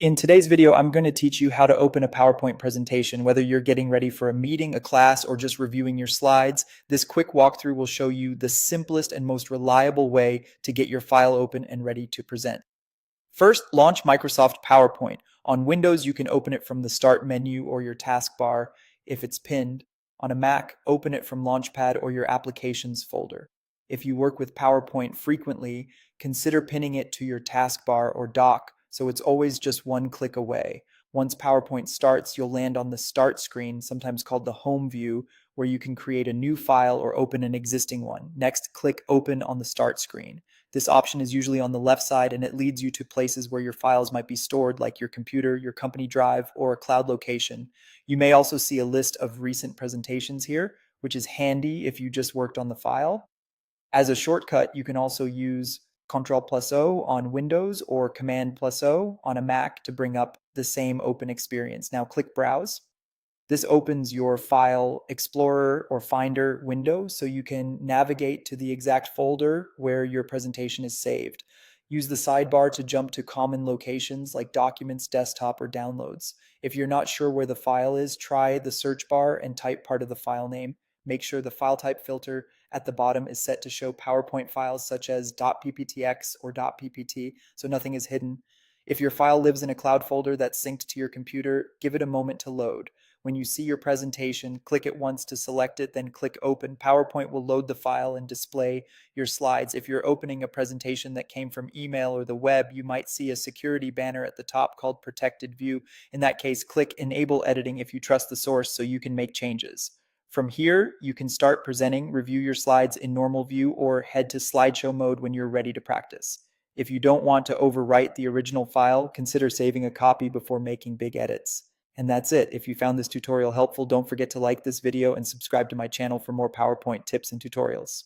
In today's video, I'm going to teach you how to open a PowerPoint presentation, whether you're getting ready for a meeting, a class, or just reviewing your slides. This quick walkthrough will show you the simplest and most reliable way to get your file open and ready to present. First, launch Microsoft PowerPoint. On Windows, you can open it from the Start menu or your taskbar if it's pinned. On a Mac, open it from Launchpad or your Applications folder. If you work with PowerPoint frequently, consider pinning it to your taskbar or dock so it's always just one click away. Once PowerPoint starts, you'll land on the Start screen, sometimes called the Home view, where you can create a new file or open an existing one. Next, click Open on the Start screen. This option is usually on the left side and it leads you to places where your files might be stored, like your computer, your company drive, or a cloud location. You may also see a list of recent presentations here, which is handy if you just worked on the file. As a shortcut, you can also use Ctrl+O on Windows or Command+O on a Mac to bring up the same open experience. Now click Browse. This opens your File Explorer or Finder window so you can navigate to the exact folder where your presentation is saved. Use the sidebar to jump to common locations like Documents, Desktop, or Downloads. If you're not sure where the file is, try the search bar and type part of the file name. Make sure the file type filter at the bottom is set to show PowerPoint files such as .pptx or .ppt, so nothing is hidden. If your file lives in a cloud folder that's synced to your computer, give it a moment to load. When you see your presentation, click it once to select it, then click Open. PowerPoint will load the file and display your slides. If you're opening a presentation that came from email or the web, you might see a security banner at the top called Protected View. In that case, click Enable Editing if you trust the source so you can make changes. From here, you can start presenting, review your slides in normal view, or head to slideshow mode when you're ready to practice. If you don't want to overwrite the original file, consider saving a copy before making big edits. And that's it. If you found this tutorial helpful, don't forget to like this video and subscribe to my channel for more PowerPoint tips and tutorials.